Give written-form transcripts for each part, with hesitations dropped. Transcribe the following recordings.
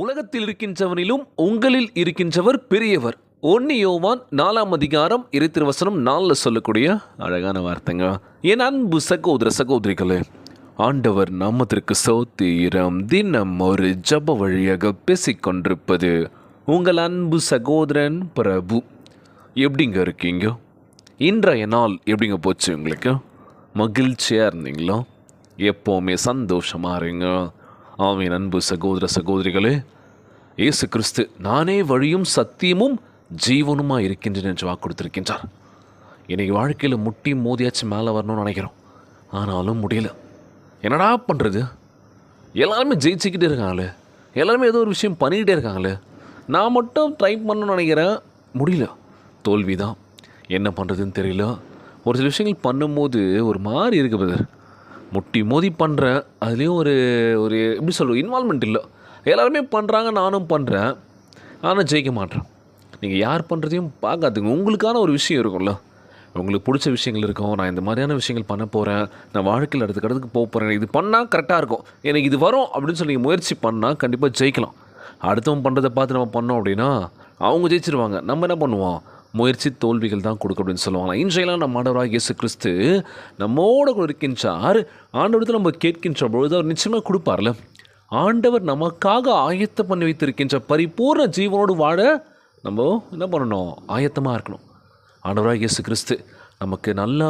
உலகத்தில் இருக்கின்றவனிலும் உங்களில் இருக்கின்றவர் பெரியவர். 1 யோவான் 4ஆம் அதிகாரம் 4 சொல்லக்கூடிய அழகான வார்த்தைங்க. என் அன்பு சகோதர சகோதரிகளே, ஆண்டவர் நாமத்திற்கு ஸ்தோத்திரம். தினம் ஒரு ஜப வழியாக பேசிக்கொண்டிருப்பது உங்கள் அன்பு சகோதரன் பிரபு. எப்படிங்க இருக்கீங்க? இன்றைய நாள் எப்படிங்க போச்சு? உங்களுக்கு மகிழ்ச்சியாக இருந்தீங்களா? எப்போவுமே சந்தோஷமாக இருங்க. ஆமீன். அன்பு சகோதர சகோதரிகளே, இயேசு கிறிஸ்து நானே வழியும் சத்தியமும் ஜீவனுமாக இருக்கின்றேன் என்று வாக்கு கொடுத்துருக்கின்றார். இன்றைக்கி வாழ்க்கையில் முட்டி மோதியாச்சும் மேலே வரணும்னு நினைக்கிறோம், ஆனாலும் முடியல. என்னடா பண்ணுறது? எல்லாருமே ஜெயிச்சுக்கிட்டே இருக்காங்களே, எல்லாருமே ஏதோ ஒரு விஷயம் பண்ணிக்கிட்டே இருக்காங்களே, நான் மட்டும் ட்ரை பண்ணணும்னு நினைக்கிறேன், முடியல. தோல்வி தான். என்ன பண்ணுறதுன்னு தெரியல. ஒரு சில விஷயங்கள் பண்ணும்போது ஒரு மாதிரி இருக்குது பிரதர். முட்டி மோதி பண்ணுறேன், அதுலேயும் ஒரு ஒரு எப்படி சொல்லுவோம், இன்வால்மெண்ட் இல்லை. எல்லாருமே பண்ணுறாங்க, நானும் பண்ணுறேன், ஆனால் ஜெயிக்க மாட்டேன். நீங்கள் யார் பண்ணுறதையும் பார்க்காதுங்க. உங்களுக்கான ஒரு விஷயம் இருக்கும்ல, உங்களுக்கு பிடிச்ச விஷயங்கள் இருக்கும். நான் இந்த மாதிரியான விஷயங்கள் பண்ண போகிறேன், நான் வாழ்க்கையில் அடுத்துக்கு போக போகிறேன், இது பண்ணால் கரெக்டாக இருக்கும், எனக்கு இது வரும் அப்படின்னு சொல்லி முயற்சி பண்ணால் கண்டிப்பாக ஜெயிக்கலாம். அடுத்தவங்க பண்ணுறதை பார்த்து நம்ம பண்ணோம் அப்படின்னா அவங்க ஜெயிச்சிருவாங்க. நம்ம என்ன பண்ணுவோம்? முயற்சி தோல்விகள் தான் கொடுக்க அப்படின்னு சொல்லுவாங்க. இன்றையெல்லாம் நம்ம ஆண்டவராக இயேசு கிறிஸ்து நம்மோட கூட இருக்கின்றார். ஆண்டவரத்தில் நம்ம கேட்கின்ற பொழுது அவர் நிச்சயமாக கொடுப்பார்ல. ஆண்டவர் நமக்காக ஆயத்தம் பண்ணி வைத்திருக்கின்ற பரிபூர்ண ஜீவனோடு வாழ நம்ம என்ன பண்ணணும்? ஆயத்தமாக இருக்கணும். ஆண்டவராக இயேசு கிறிஸ்து நமக்கு நல்லா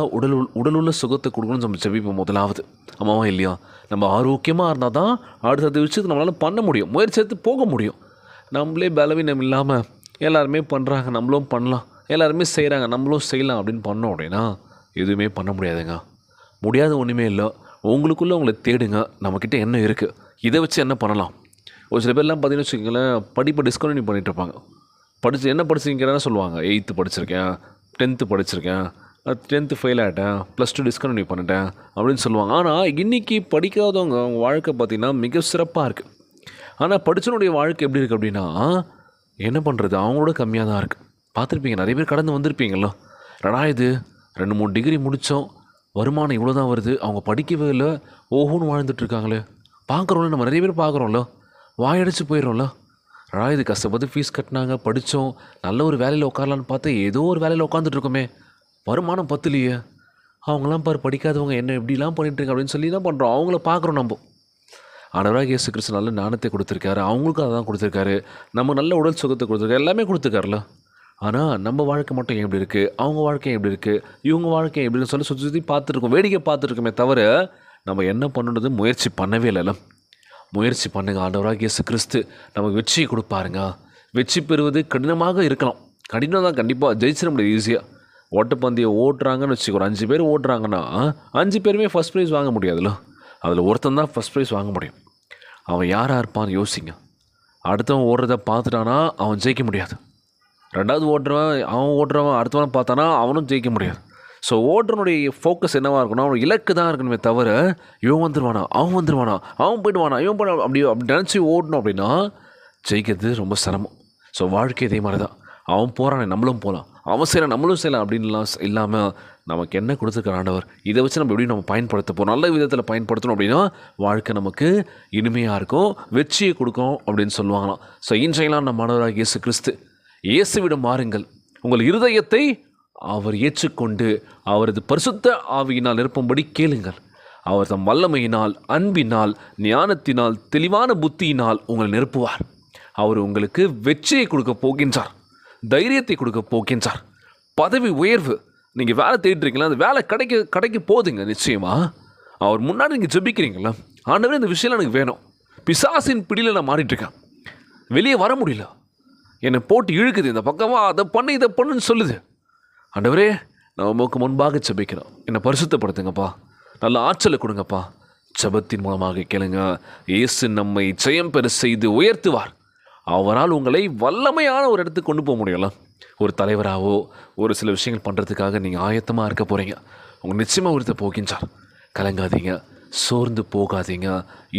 உடலுள்ள சுகத்தை கொடுக்கணும்னு நம்ம ஜெபிப்போம் முதலாவது. ஆமாவா இல்லையா? நம்ம ஆரோக்கியமாக இருந்தால் தான் அடுத்த விஷயத்தை நம்மளால் பண்ண முடியும், முயற்சி எடுத்து போக முடியும். நம்மளே பலவீனம் இல்லாமல் எல்லாருமே பண்ணுறாங்க, நம்மளும் பண்ணலாம், எல்லாருமே செய்கிறாங்க, நம்மளும் செய்யலாம் அப்படின்னு பண்ணோம் அப்படின்னா எதுவுமே பண்ண முடியாதுங்க. முடியாத ஒன்றுமே இல்லை. உங்களுக்குள்ளே உங்களை தேடுங்க. நம்மக்கிட்ட என்ன இருக்குது, இதை வச்சு என்ன பண்ணலாம்? ஒரு சில பேர்லாம் பார்த்தீங்கன்னு வச்சுக்கோங்களேன், படிப்பை டிஸ்கண்டினியூ பண்ணிகிட்டு இருப்பாங்க. என்ன படிச்சிருக்கேன்னு சொல்லுவாங்க. 8th படிச்சிருக்கேன், 10th படிச்சிருக்கேன், 10th ஃபெயில் ஆகிட்டேன், +2 டிஸ்கண்டினியூ பண்ணிட்டேன் அப்படின்னு சொல்லுவாங்க. ஆனால் இன்றைக்கி படிக்காதவங்க அவங்க வாழ்க்கை பார்த்திங்கன்னா மிக சிறப்பாக இருக்குது. ஆனால் படித்தனுடைய வாழ்க்கை எப்படி இருக்குது அப்படின்னா என்ன பண்ணுறது, அவங்களோட கம்மியாக தான் இருக்குது. பார்த்துருப்பீங்க, நிறைய பேர் கடந்து வந்திருப்பீங்களோ. இது 2-3 டிகிரி முடித்தோம், வருமானம் இவ்வளோ தான் வருது, அவங்க படிக்கவே இல்லை, ஓஹோன்னு வாழ்ந்துட்டுருக்காங்களே. பார்க்குறோம்ல, நம்ம நிறைய பேர் பார்க்குறோம்ல, வாயடிச்சு போயிடும்ல. இது கஷ்டப்பட்டு ஃபீஸ் கட்டினாங்க, படித்தோம், நல்ல ஒரு வேலையில் உட்காரலான்னு பார்த்தா ஏதோ ஒரு வேலையில் உட்காந்துட்ருக்கோமே, வருமானம் பத்துலையே. அவங்களாம் பாரு படிக்காதவங்க என்ன எப்படிலாம் பண்ணிட்டுருங்க அப்படின்னு சொல்லி என்ன பண்ணுறோம்? அவங்கள பார்க்குறோம். நம்ம ஆண்டவராக இயேசு கிறிஸ்து நல்ல ஞானத்தை கொடுத்துருக்காரு, அவங்களுக்கும் அதை தான் கொடுத்துருக்காரு, நம்ம நல்ல உடல் சுகத்தை கொடுத்துருக்காரு, எல்லாமே கொடுத்துருக்காருல. ஆனால் நம்ம வாழ்க்கை மட்டும் எப்படி இருக்குது, அவங்க வாழ்க்கை எப்படி இருக்குது, இவங்க வாழ்க்கை எப்படின்னு சொல்லி சுற்றி சுற்றி பார்த்துருக்கோம், வேடிக்கை பார்த்துருக்கோமே தவிர நம்ம என்ன பண்ணுறது முயற்சி பண்ணவே இல்லைல்ல. முயற்சி பண்ணுங்க. ஆண்டவராக இயேசு கிறிஸ்து நமக்கு வெற்றியை கொடுப்பாருங்க. வெற்றி பெறுவது கடினமாக இருக்கலாம், கடினம் தான், கண்டிப்பாக ஜெயிச்சிட முடியாது ஈஸியாக. ஓட்டப்பந்தயம் ஓட்டுறாங்கன்னு வச்சுக்கோ, ஒரு 5 பேர் ஓட்டுறாங்கன்னா 5 பேருமே ஃபஸ்ட் ப்ரைஸ் வாங்க முடியாதுல்ல. அதில் ஒருத்தன் தான் ஃபஸ்ட் ப்ரைஸ் வாங்க முடியும். அவன் யாராக இருப்பான்னு யோசிங்க. அடுத்தவன் ஓடுறத பார்த்துட்டானா அவன் ஜெயிக்க முடியாது. 2வது ஓடுறவன் அடுத்தவன் பார்த்தானா அவனும் ஜெயிக்க முடியாது. ஸோ ஓடுறனுடைய ஃபோக்கஸ் என்னவாக இருக்கணும்? அவன் இலக்கு தான் இருக்கணுமே தவிர இவன் வந்துடுவானா, அவன் போயிடுவானா, இவன் போய்டு அப்படி நினச்சி ஓடணும் அப்படின்னா ஜெயிக்கிறது ரொம்ப சிரமம். ஸோ வாழ்க்கை இதே மாதிரி தான். அவன் போகிறானே நம்மளும் போகலாம், அவன் செய்யலாம் நம்மளும் செய்யலாம் அப்படின்லாம் இல்லாமல் நமக்கு என்ன கொடுத்துருக்க ஆண்டவர், இதை வச்சு நம்ம எப்படி நம்ம பயன்படுத்த போகிறோம், நல்ல விதத்தில் பயன்படுத்தணும் அப்படின்னா வாழ்க்கை நமக்கு இனிமையாக இருக்கும், வெற்றியை கொடுக்கும் அப்படின்னு சொல்லுவாங்களாம். ஸோ இன்றையெல்லாம் நம்ம ஆண்டவராக இயேசு கிறிஸ்து, இயேசுவிடம் மாறுங்கள், உங்கள் இருதயத்தை அவர் ஏற்றுக்கொண்டு அவரது பரிசுத்த ஆவியினால் நிரப்பும்படி கேளுங்கள். அவர் தம் வல்லமையினால், அன்பினால், ஞானத்தினால், தெளிவான புத்தியினால் உங்களை நிரப்புவார். அவர் உங்களுக்கு வெற்றியை கொடுக்க போகின்றார், தைரியத்தை கொடுக்க போகின்றார், பதவி உயர்வு. நீங்கள் வேலை தேடிட்டுருக்கீங்களா, அந்த வேலை கிடைக்க போதுங்க நிச்சயமாக. அவர் முன்னாடி நீங்கள் ஜெபிக்கிறீங்களா, ஆண்டவரே இந்த விஷயம் எனக்கு வேணும், பிசாசின் பிடியில் நான் மாறிட்டுருக்கேன், வெளியே வர முடியல, என்னை போட்டு இழுக்குது, இந்த பக்கமாக அதை பண்ணு இதை பண்ணுன்னு சொல்லுது. ஆண்டவரே நான் உமக்கு முன்பாக ஜெபிக்கிறோம், என்னை பரிசுத்தப்படுத்துங்கப்பா, நல்ல ஆற்றலை கொடுங்கப்பா. ஜெபத்தின் மூலமாக கேளுங்க. இயேசு நம்மை ஜெயம் பெற செய்து உயர்த்துவார். அவரால் உங்களை வல்லமையான ஒரு இடத்துக்கு கொண்டு போக முடியல. ஒரு தலைவராகவோ ஒரு சில விஷயங்கள் பண்ணுறதுக்காக நீங்கள் ஆயத்தமாக இருக்க போகிறீங்க. உங்கள் நிச்சயமாக ஒருத்தர் போகின்றார். கலங்காதீங்க, சோர்ந்து போகாதீங்க.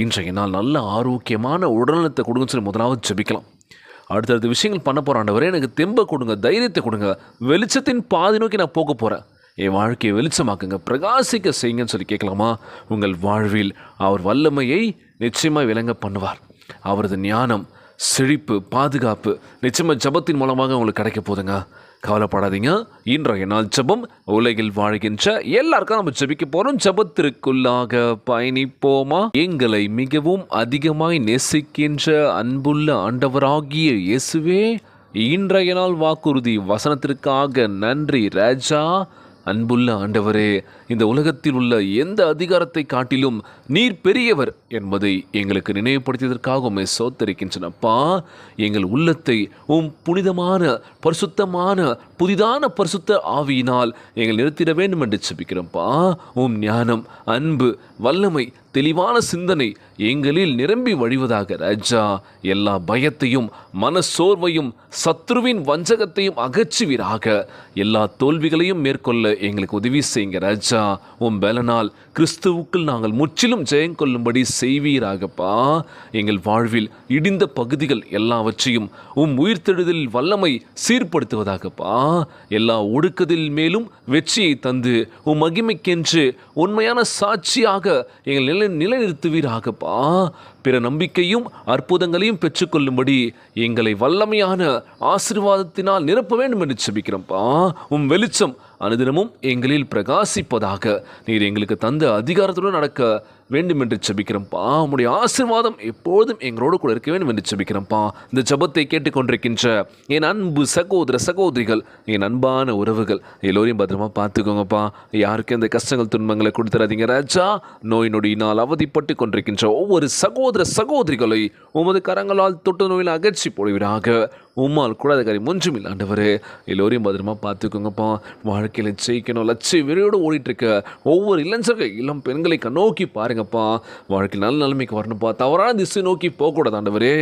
இன்றைய நாள் நல்ல ஆரோக்கியமான உடல்நலத்தை கொடுங்கன்னு சொல்லி முதலாவது ஜெபிக்கலாம். அடுத்தடுத்த விஷயங்கள் பண்ண போகிறாண்டவரே, எனக்கு தெம்பை கொடுங்க, தைரியத்தை கொடுங்க, வெளிச்சத்தின் பாதி நோக்கி நான் போக போகிறேன், என் வாழ்க்கையை வெளிச்சமாக்குங்க, பிரகாசிக்க செய்யுங்கன்னு சொல்லி கேட்கலாமா? உங்கள் வாழ்வில் அவர் வல்லமையை நிச்சயமாக விளங்க பண்ணுவார். அவரது ஞானம் செழிப்பு, பாதுகாப்பு நிச்சயமாக ஜபத்தின் மூலமாக உங்களுக்கு கிடைக்க போதுங்க. கவலைப்படாதீங்க. இன்றைய நாள் ஜபம் உலகில் வாழ்கின்ற எல்லாருக்கும் நம்ம ஜபிக்க போறோம். ஜபத்திற்குள்ளாக பயணிப்போமா? எங்களை மிகவும் அதிகமாய் நேசிக்கின்ற அன்புள்ள ஆண்டவராகிய இயேசுவே, இன்றைய நாள் வாக்குறுதி வசனத்திற்காக நன்றி ராஜா. அன்புள்ள ஆண்டவரே, இந்த உலகத்தில் உள்ள எந்த அதிகாரத்தை காட்டிலும் நீர் பெரியவர் என்பதை எங்களுக்கு நினைவுபடுத்தியதற்காக உம்மை ஸ்தோத்திரிக்கின்றனப்பா. எங்கள் உள்ளத்தை புனிதமான பரிசுத்தமான புதிதான பரிசுத்த ஆவியினால் எங்கள் நிறுத்திட வேண்டும் என்று ஜெபிக்கிறோம்ப்பா. ஞானம், அன்பு, வல்லமை, தெளிவான சிந்தனை எங்களில் நிரம்பி வழிவதாக ராஜா. எல்லா பயத்தையும் மனசோர்வையும் சத்ருவின் வஞ்சகத்தையும் அகற்றுவீராக. எல்லா தோல்விகளையும் மேற்கொள்ள எங்களுக்கு உதவி செய்யுங்க ராஜா. பலனால் கிறிஸ்துவுக்குள் நாங்கள் முற்றிலும் ஜெயம் கொள்ளும்படி செய்வீராகப்பா. எங்கள் வாழ்வில் இடிந்த பகுதிகள் எல்லாவற்றையும் உயிர்த்தெழுதலில் வல்லமை சீர்படுத்துவதாகப்பா. எல்லா ஒடுக்குதல் மேலும் வெற்றியை தந்து மகிமைக்கென்று உண்மையான சாட்சியாக எங்கள் நிலைநிறுத்துவீராகப்பா. பிற நம்பிக்கையும் அற்புதங்களையும் பெற்றுக்கொள்ளும்படி எங்களை வல்லமையான ஆசீர்வாதத்தினால் நிரப்ப வேண்டும் என்று ஜெபிக்கிறோம்ப்பா. வெளிச்சம் அனுதினமும் எங்களில் பிரகாசிப்பதாக. நீர் எங்களுக்கு தந்த அதிகாரத்துடன் நடக்க வேண்டும் என்று ஜெபிக்கிறோம்ப்பா. உம்முடைய ஆசீர்வாதம் எப்போதும் எங்களோடு கூட இருக்க வேண்டும் என்று ஜெபிக்கிறோம்ப்பா. இந்த ஜெபத்தை கேட்டுக்கொண்டிருக்கின்ற என் அன்பு சகோதர சகோதரிகள், என் அன்பான உறவுகள் எல்லோரையும் பத்திரமா பார்த்துக்கோங்கப்பா. யாருக்கும் இந்த கஷ்டங்கள் துன்பங்களை கொடுத்துறாதீங்க ராஜா. நோய் நொடியினால் அவதிப்பட்டு கொண்டிருக்கின்ற ஒவ்வொரு சகோதர சகோதரிகளை உமது கரங்களால் தொட்டு நோயில் அகற்றி போடுவீராக. உம்மால் கூடாத காரியம் ஒன்றும் இல்லை ஆண்டவரே. எல்லோரையும் பத்திரமா பார்த்துக்கோங்கப்பா. வாழ்க்கையில் ஜெயிக்கணும் லட்சிய வெறியோடு ஓடிட்டு இருக்க ஒவ்வொரு இளைஞர்கள் இளம் பெண்களை நோக்கி பாருங்கப்பா. வாழ்க்கையில் நல்ல நிலைமைக்கு வரணும்ப்பா. தவறான திசை நோக்கி போகக்கூடாது ஆண்டவரே.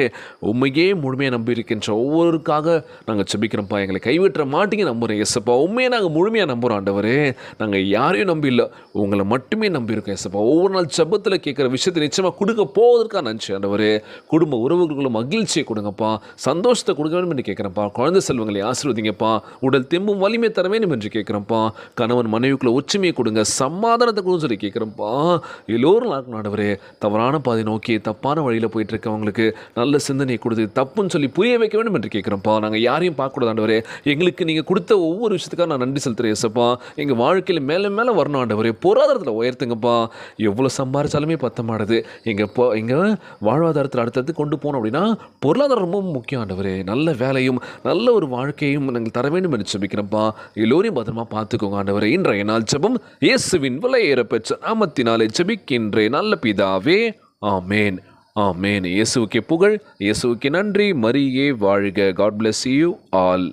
உண்மையே முழுமையாக நம்பி இருக்கின்ற ஒவ்வொருக்காக நாங்கள் ஜெபிக்கிறோம்ப்பா. எங்களை கைவிட்டுற மாட்டீங்க நம்புகிறேன் ஏசப்பா. உண்மையை நாங்கள் முழுமையாக நம்புகிறோம் ஆண்டவரே. நாங்கள் யாரையும் நம்பி இல்லை, உங்களை மட்டுமே நம்பியிருக்கோம் ஏசப்பா. ஒவ்வொரு நாள் ஜெபத்தில் கேட்குற விஷயத்தை நிச்சயமாக கொடுக்க போவதற்காக நன்றி ஆண்டவரே. குடும்ப உறவுகளுக்குள்ள மகிழ்ச்சியை கொடுங்கப்பா, சந்தோஷத்தை கொடுக்க என்று கேட்குறப்பா. குழந்தை செல்வங்களை ஆசீர்வதிங்கப்பா. உடல் தெம்பும் வலிமை தர வேண்டும் என்று கேட்குறப்பா. கணவன் மனைவிக்குள்ள ஒற்றுமையை கொடுங்க, சமாதானத்தை கொடுங்க சொல்லி கேட்குறப்பா. எல்லோரும் ஆண்டவரே தவறான பாதை நோக்கி தப்பான வழியில் போயிட்டு இருக்கவங்களுக்கு நல்ல சிந்தனையை கொடுத்து தப்புன்னு சொல்லி புரிய வைக்க வேண்டும் என்று கேட்குறப்பா. நாங்கள் யாரையும் பார்க்கக்கூடாது ஆண்டவரே. எங்களுக்கு நீங்கள் கொடுத்த ஒவ்வொரு விஷயத்துக்காக நான் நன்றி செலுத்துகிறேன் ஏசப்பா. எங்கள் வாழ்க்கையில் மேலே மேலே வரணும் ஆண்டவரே. பொருளாதாரத்தில் உயர்த்துங்கப்பா. எவ்வளோ சம்பாரிச்சாலுமே பத்த மாட்டுது. எங்கள் வாழ்வாதாரத்தில் அடுத்தடுத்து கொண்டு போனோம் அப்படின்னா பொருளாதாரம் ரொம்ப முக்கியம் ஆண்டவரே. நல்ல வேலையும் நல்ல ஒரு வாழ்க்கையும் நாங்கள் தர வேண்டும் என்று ஜெபிக்கிறோம்ப்பா. எல்லோரையும் பத்திரமா பார்த்துக்கோங்க ஆண்டவரே. இன்றைய நாள் ஜெபம் இயேசுவின் விலையேற பெற்ற நாமத்தினாலே ஜெபிக்கின்றேன் நல்ல பிதாவே, ஆமேன், ஆமேன். இயேசுவுக்கே புகழ், இயேசுவுக்கே நன்றி. மரியே வாழ்க. God bless you all.